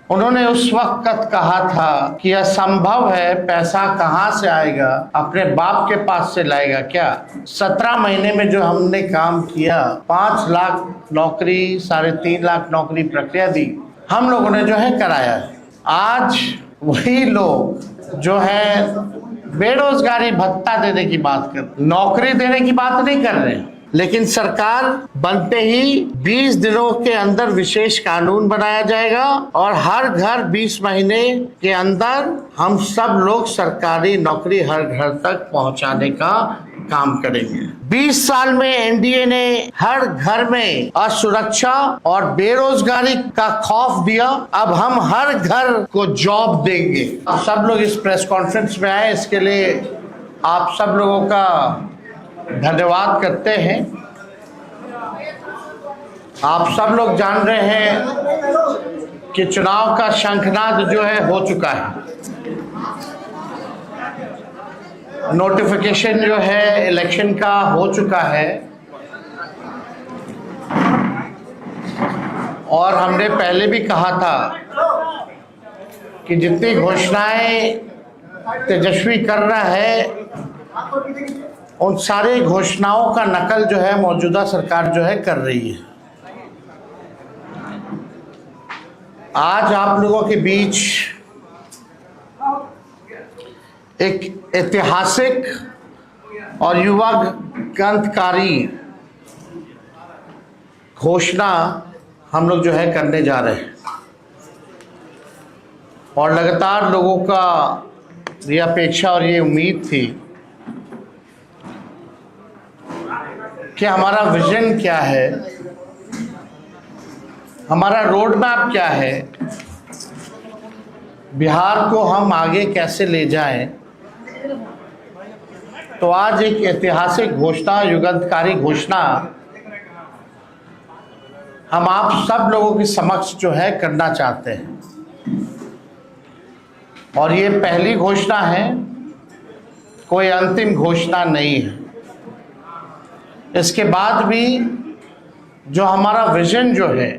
उन्होंने उस वक्त कहा था कि असंभव है, पैसा कहां से आएगा, अपने बाप के पास से लाएगा क्या। 17 महीने में जो हमने काम किया, 5 लाख नौकरी, 3.5 लाख नौकरी प्रक्रिया दी, हम लोगों ने जो है कराया है। आज वही लोग जो है बेरोजगारी भत्ता देने की बात कर, नौकरी देने की बात नहीं कर रहे हैं, लेकिन सरकार बनते ही 20 दिनों के अंदर विशेष कानून बनाया जाएगा और हर घर 20 महीने के अंदर हम सब लोग सरकारी नौकरी हर घर तक पहुंचाने का काम करेंगे। 20 साल में एनडीए ने हर घर में असुरक्षा और बेरोजगारी का खौफ दिया, अब हम हर घर को जॉब देंगे। आप सब लोग इस प्रेस कॉन्फ्रेंस में आए, इसके लिए आप सब लोगों का धन्यवाद करते हैं। आप सब लोग जान रहे हैं कि चुनाव का शंखनाद जो है हो चुका है, नोटिफिकेशन जो है इलेक्शन का हो चुका है और हमने पहले भी कहा था कि जितनी घोषणाएं तेजस्वी कर रहा है, उन सारी घोषणाओं का नकल जो है मौजूदा सरकार जो है कर रही है। आज आप लोगों के बीच एक ऐतिहासिक और युवा क्रांतिकारी घोषणा हम लोग जो है करने जा रहे हैं और लगातार लोगों का ये अपेक्षा और ये उम्मीद थी कि हमारा विजन क्या है, हमारा रोड मैप क्या है, बिहार को हम आगे कैसे ले जाएं। तो आज एक ऐतिहासिक घोषणा, युगांतकारी घोषणा हम आप सब लोगों के समक्ष जो है करना चाहते हैं और ये पहली घोषणा है, कोई अंतिम घोषणा नहीं है। इसके बाद भी जो हमारा विजन जो है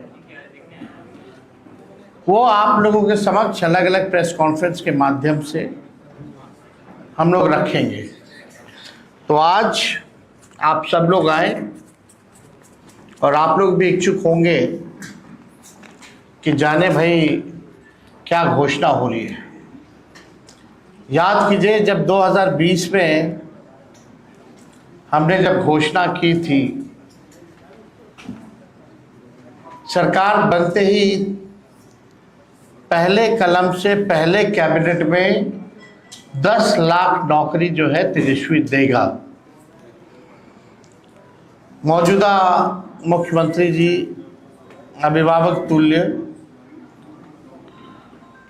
वो आप लोगों के समक्ष अलग अलग प्रेस कॉन्फ्रेंस के माध्यम से हम लोग रखेंगे। तो आज आप सब लोग आए और आप लोग भी इच्छुक होंगे कि जाने भाई क्या घोषणा हो रही है। याद कीजिए, जब 2020 में हमने जब घोषणा की थी, सरकार बनते ही पहले कलम से पहले कैबिनेट में 10 लाख नौकरी जो है तेजस्वी देगा। मौजूदा मुख्यमंत्री जी अभिभावक तुल्य,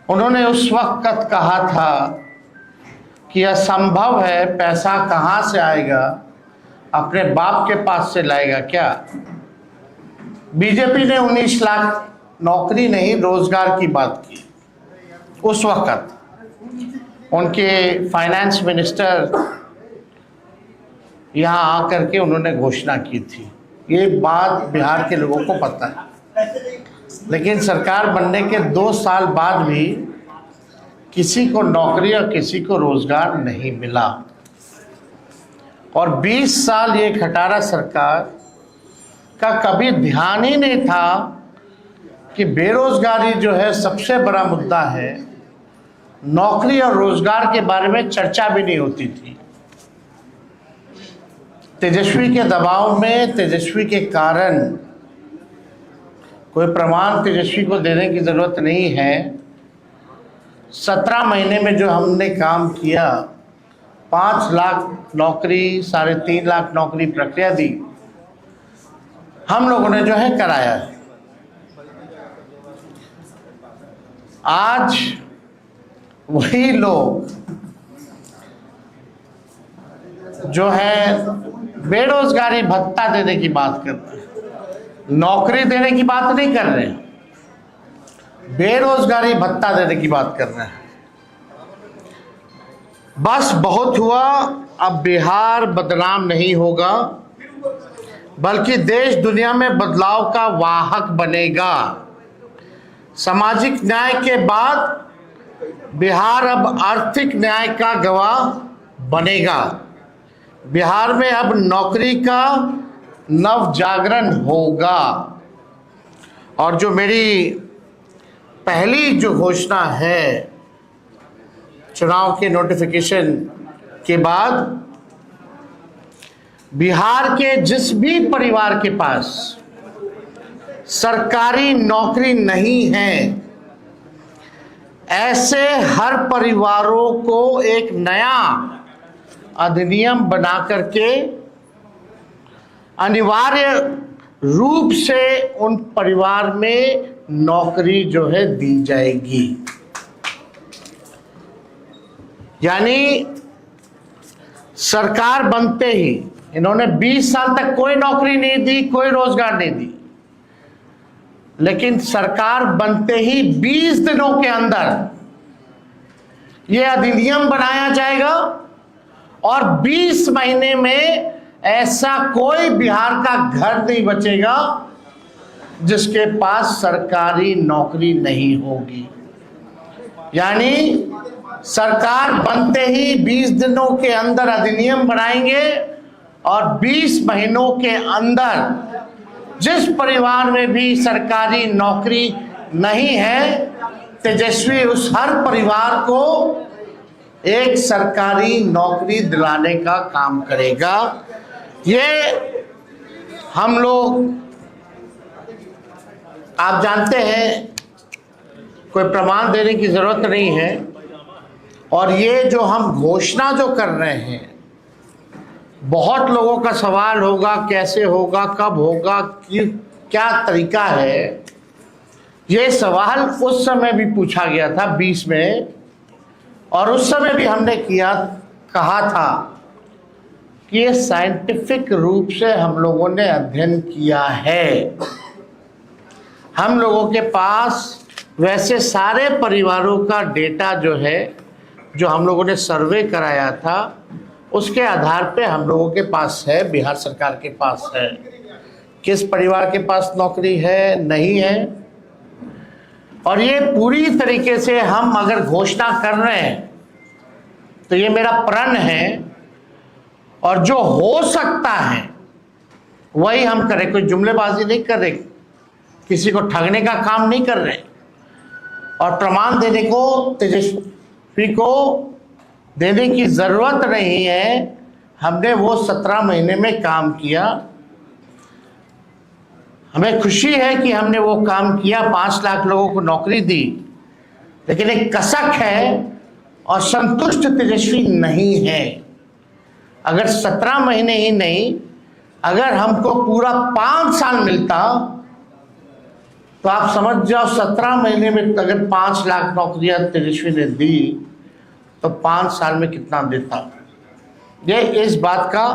उन्होंने उस वक्त कहा था कि असंभव है, पैसा कहां से आएगा, अपने बाप के पास से लाएगा क्या। बीजेपी ने 19 लाख नौकरी नहीं, रोजगार की बात की। उस वक्त उनके फाइनेंस मिनिस्टर यहाँ आकर के उन्होंने घोषणा की थी। ये बात बिहार के लोगों को पता है, लेकिन सरकार बनने के 2 साल बाद भी किसी को नौकरी और किसी को रोजगार नहीं मिला और 20 साल ये खटारा सरकार का कभी ध्यान ही नहीं था कि बेरोजगारी जो है सबसे बड़ा मुद्दा है। नौकरी और रोजगार के बारे में चर्चा भी नहीं होती थी। तेजस्वी के दबाव में, तेजस्वी के कारण, कोई प्रमाण तेजस्वी को देने की जरूरत नहीं है, 17 महीने में जो हमने काम किया, 5 लाख नौकरी, 3.5 लाख नौकरी प्रक्रिया दी, हम लोगों ने जो है कराया है। आज वही लोग जो है बेरोजगारी भत्ता देने की बात कर रहे हैं, नौकरी देने की बात नहीं कर रहे हैं, बेरोजगारी भत्ता देने की बात कर रहे हैं। बस बहुत हुआ, अब बिहार बदनाम नहीं होगा, बल्कि देश दुनिया में बदलाव का वाहक बनेगा। सामाजिक न्याय के बाद बिहार अब आर्थिक न्याय का गवाह बनेगा। बिहार में अब नौकरी का नव जागरण होगा। और जो मेरी पहली जो घोषणा है चुनाव के नोटिफिकेशन के बाद, बिहार के जिस भी परिवार के पास सरकारी नौकरी नहीं है, ऐसे हर परिवारों को एक नया अधिनियम बना करके अनिवार्य रूप से उन परिवार में नौकरी जो है दी जाएगी। यानी सरकार बनते ही इन्होंने 20 साल तक कोई नौकरी नहीं दी, कोई रोजगार नहीं दी, लेकिन सरकार बनते ही 20 दिनों के अंदर यह अधिनियम बनाया जाएगा और 20 महीने में ऐसा कोई बिहार का घर नहीं बचेगा जिसके पास सरकारी नौकरी नहीं होगी। यानी सरकार बनते ही 20 दिनों के अंदर अधिनियम बनाएंगे और 20 महीनों के अंदर जिस परिवार में भी सरकारी नौकरी नहीं है, तेजस्वी उस हर परिवार को एक सरकारी नौकरी दिलाने का काम करेगा। ये हम लोग, आप जानते हैं, कोई प्रमाण देने की जरूरत नहीं है। और ये जो हम घोषणा जो कर रहे हैं, बहुत लोगों का सवाल होगा कैसे होगा, कब होगा, क्या तरीका है। ये सवाल उस समय भी पूछा गया था 20 में, और उस समय भी हमने कहा था कि ये साइंटिफिक रूप से हम लोगों ने अध्ययन किया है। हम लोगों के पास वैसे सारे परिवारों का डेटा जो है, जो हम लोगों ने सर्वे कराया था, उसके आधार पे हम लोगों के पास है, बिहार सरकार के पास है, किस परिवार के पास नौकरी है, नहीं है। और ये पूरी तरीके से हम अगर घोषणा कर रहे हैं तो ये मेरा प्रण है, और जो हो सकता है वही हम करें। कोई जुमलेबाजी नहीं कर रहे, किसी को ठगने का काम नहीं कर रहे, और प्रमाण देने को तेजस्वी को देने की जरूरत नहीं है। हमने वो 17 महीने में काम किया। हमें खुशी है कि हमने वो काम किया, 5 लाख लोगों को नौकरी दी, लेकिन एक कसक है और संतुष्ट तेजस्वी नहीं है। अगर 17 महीने ही नहीं, अगर हमको पूरा 5 साल मिलता तो आप समझ जाओ 17 महीने में अगर 5 लाख नौकरियां तेजस्वी ने दी तो 5 साल में कितना देता। ये इस बात का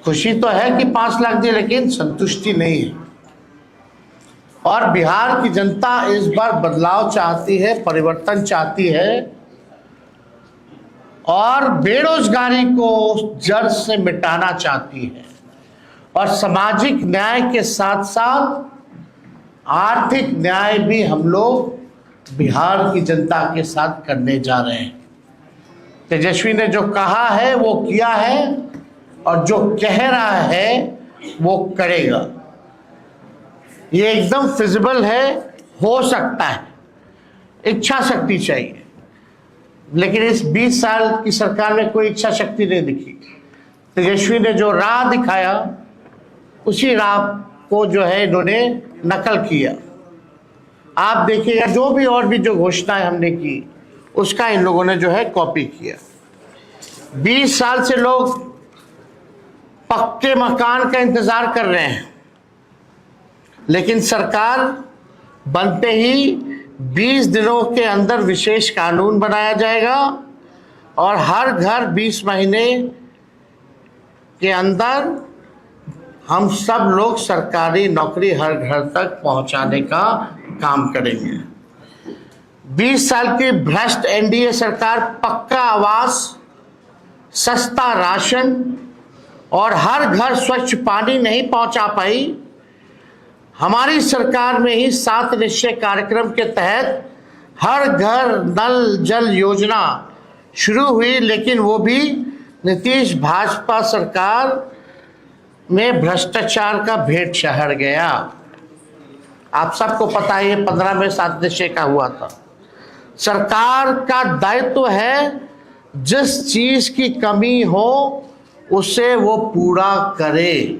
खुशी तो है कि 5 लाख दिए, लेकिन संतुष्टि नहीं है। और बिहार की जनता इस बार बदलाव चाहती है, परिवर्तन चाहती है, और बेरोजगारी को जड़ से मिटाना चाहती है, और सामाजिक न्याय के साथ साथ आर्थिक न्याय भी हम लोग बिहार की जनता के साथ करने जा रहे हैं। तेजस्वी ने जो कहा है वो किया है, और जो कह रहा है वो करेगा। ये एकदम फिजिबल है, हो सकता है, इच्छा शक्ति चाहिए। लेकिन इस 20 साल की सरकार में कोई इच्छा शक्ति नहीं दिखी। तेजस्वी ने जो राह दिखाया, उसी राह को जो है इन्होंने नकल किया। आप देखिएगा, जो भी और भी जो घोषणाएं हमने की, उसका इन लोगों ने जो है कॉपी किया। 20 साल से लोग पक्के मकान का इंतजार कर रहे हैं, लेकिन सरकार बनते ही 20 दिनों के अंदर विशेष कानून बनाया जाएगा, और हर घर 20 महीने के अंदर हम सब लोग सरकारी नौकरी हर घर तक पहुंचाने का काम करेंगे। 20 साल की भ्रष्ट एनडीए सरकार पक्का आवास, सस्ता राशन और हर घर स्वच्छ पानी नहीं पहुंचा पाई। हमारी सरकार में ही 7 निश्चय कार्यक्रम के तहत हर घर नल जल योजना शुरू हुई, लेकिन वो भी नीतीश भाजपा सरकार में भ्रष्टाचार का भेंट चढ़ गया। आप सबको पता है, ये 15 में 7 निश्चय का हुआ था। सरकार का दायित्व है जिस चीज की कमी हो उसे वो पूरा करे।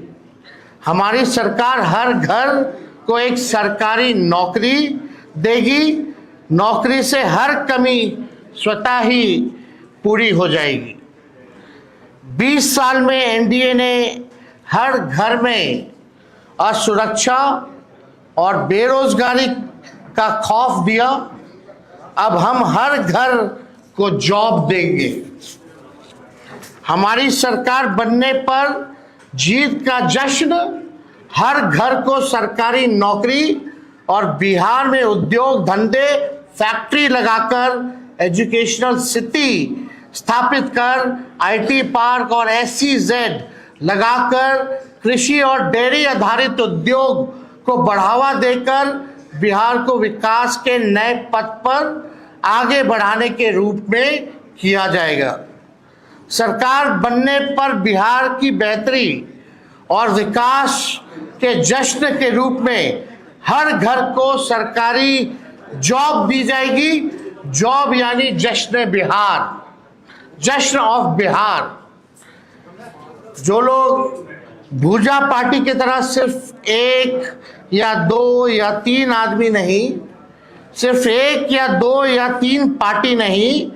हमारी सरकार हर घर को एक सरकारी नौकरी देगी, नौकरी से हर कमी स्वतः ही पूरी हो जाएगी। 20 साल में एनडीए ने हर घर में असुरक्षा और बेरोजगारी का खौफ दिया। अब हम हर घर को जॉब देंगे। हमारी सरकार बनने पर जीत का जश्न, हर घर को सरकारी नौकरी और बिहार में उद्योग धंधे फैक्ट्री लगाकर एजुकेशनल सिटी स्थापित कर आईटी पार्क और SEZ लगाकर कृषि और डेयरी आधारित उद्योग को बढ़ावा देकर बिहार को विकास के नए पथ पर आगे बढ़ाने के रूप में किया जाएगा। सरकार बनने पर बिहार की बेहतरी और विकास के जश्न के रूप में हर घर को सरकारी जॉब दी जाएगी। जॉब यानी जश्न बिहार, जश्न ऑफ बिहार। जो लोग भूजा पार्टी की तरह सिर्फ 1 या 2 या 3 आदमी नहीं, सिर्फ 1 या 2 या 3 पार्टी नहीं,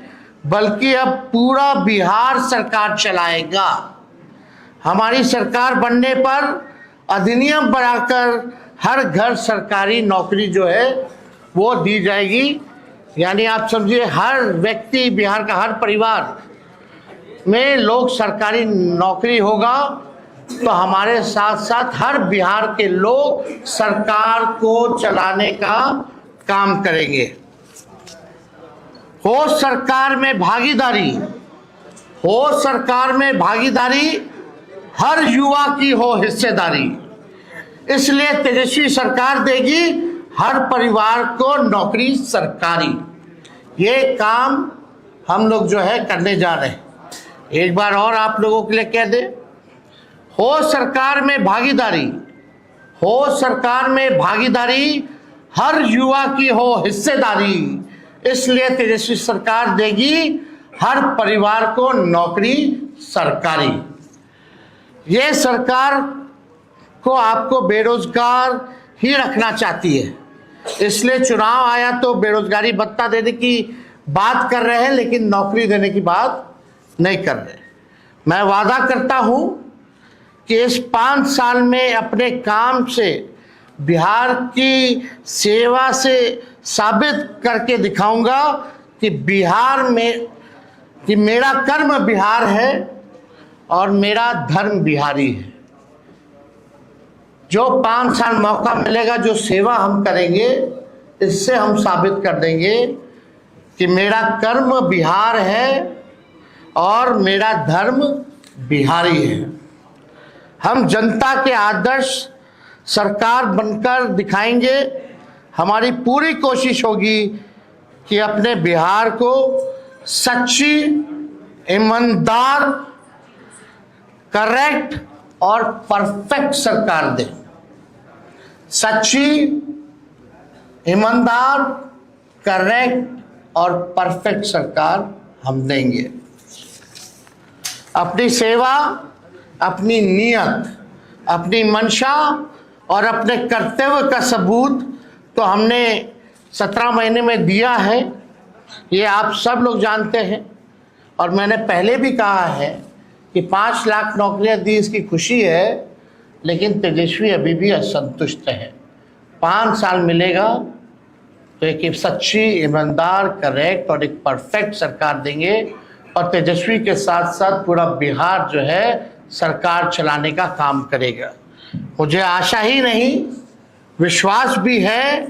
बल्कि अब पूरा बिहार सरकार चलाएगा। हमारी सरकार बनने पर अधिनियम बनाकर हर घर सरकारी नौकरी जो है वो दी जाएगी। यानी आप समझिए हर व्यक्ति, बिहार का हर परिवार में लोग सरकारी नौकरी होगा, तो हमारे साथ साथ हर बिहार के लोग सरकार को चलाने का काम करेंगे। हो सरकार में भागीदारी, हो सरकार में भागीदारी, हर युवा की हो हिस्सेदारी। इसलिए तेजस्वी सरकार देगी हर परिवार को नौकरी सरकारी। ये काम हम लोग जो है करने जा रहे हैं। एक बार और आप लोगों के लिए कह दे, हो सरकार में भागीदारी, हो सरकार में भागीदारी, हर युवा की हो हिस्सेदारी। इसलिए तेजस्वी सरकार देगी हर परिवार को नौकरी सरकारी। ये सरकार को आपको बेरोजगार ही रखना चाहती है, इसलिए चुनाव आया तो बेरोजगारी भत्ता देने की बात कर रहे हैं, लेकिन नौकरी देने की बात नहीं कर रहे। मैं वादा करता हूं कि इस 5 साल में अपने काम से बिहार की सेवा से साबित करके दिखाऊंगा कि बिहार में कि मेरा कर्म बिहार है और मेरा धर्म बिहारी है। जो 5 साल मौका मिलेगा, जो सेवा हम करेंगे, इससे हम साबित कर देंगे कि मेरा कर्म बिहार है और मेरा धर्म बिहारी है। हम जनता के आदर्श सरकार बनकर दिखाएंगे। हमारी पूरी कोशिश होगी कि अपने बिहार को सच्ची, ईमानदार, करेक्ट और परफेक्ट सरकार दें। सच्ची, ईमानदार, करेक्ट और परफेक्ट सरकार हम देंगे। अपनी सेवा, अपनी नियत, अपनी मंशा और अपने कर्तव्य का सबूत तो हमने 17 महीने में दिया है, ये आप सब लोग जानते हैं। और मैंने पहले भी कहा है कि 5 लाख नौकरियां दी, इसकी खुशी है, लेकिन तेजस्वी अभी भी असंतुष्ट है। 5 साल मिलेगा तो एक सच्ची, ईमानदार, करेक्ट और एक परफेक्ट सरकार देंगे, और तेजस्वी के साथ साथ पूरा बिहार जो है सरकार चलाने का काम करेगा। मुझे आशा ही नहीं, विश्वास भी है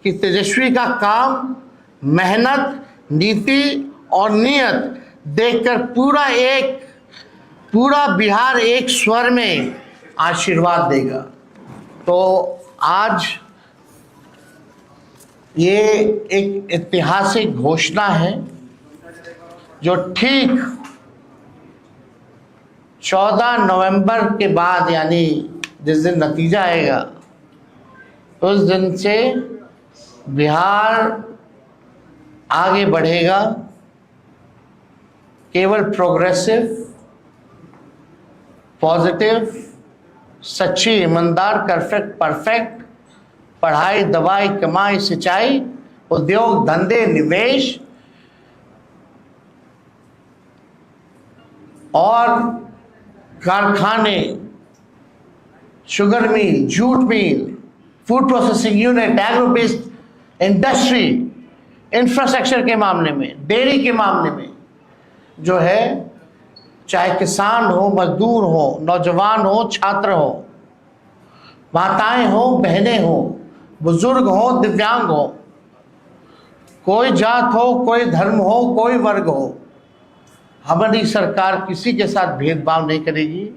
कि तेजस्वी का काम, मेहनत, नीति और नियत देखकर पूरा बिहार एक स्वर में आशीर्वाद देगा। तो आज ये एक ऐतिहासिक घोषणा है जो ठीक 14 नवंबर के बाद, यानी जिस दिन नतीजा आएगा उस दिन से बिहार आगे बढ़ेगा। केवल प्रोग्रेसिव, पॉजिटिव, सच्ची, ईमानदार, परफेक्ट पढ़ाई, दवाई, कमाई, सिंचाई, उद्योग, धंधे, निवेश और कारखाने, sugar mill, jute mill, food processing unit, agro based industry, infrastructure के मामले में, डेयरी के मामले में जो है, चाहे किसान हो, मजदूर हो, नौजवान हो, छात्र हो, माताएं हो, बहनें हो, बुजुर्ग हो, दिव्यांग हो, कोई जात हो, कोई धर्म हो, कोई वर्ग हो, हमारी सरकार किसी के साथ भेदभाव नहीं करेगी,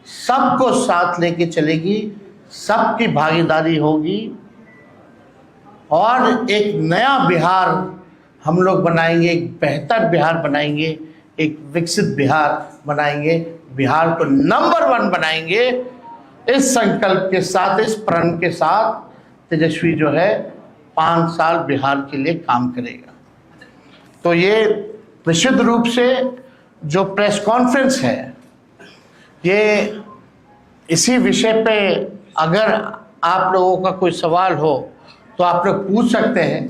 सबको साथ लेके चलेगी, सबकी भागीदारी होगी और एक नया बिहार हम लोग बनाएंगे, एक बेहतर बिहार बनाएंगे, एक विकसित बिहार बनाएंगे, बिहार को नंबर 1 बनाएंगे। इस संकल्प के साथ, इस प्रण के साथ तेजस्वी जो है 5 साल बिहार के लिए काम करेगा। तो ये निश्चित रूप से जो प्रेस कॉन्फ्रेंस है, ये इसी विषय पे अगर आप लोगों का कोई सवाल हो तो आप लोग पूछ सकते हैं।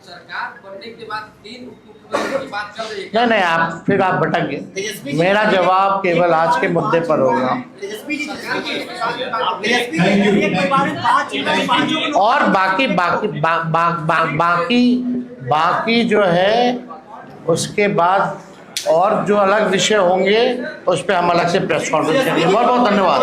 सरकार बनने के बाद 3 उपमुख्यमंत्री की बात चल रही है। नहीं, आप फिर आप भटक गए। मेरा जवाब केवल आज के मुद्दे पर होगा और बाकी जो है उसके बाद और जो अलग विषय होंगे उस पर हम अलग से प्रेस कॉन्फ्रेंस करेंगे। बहुत बहुत धन्यवाद।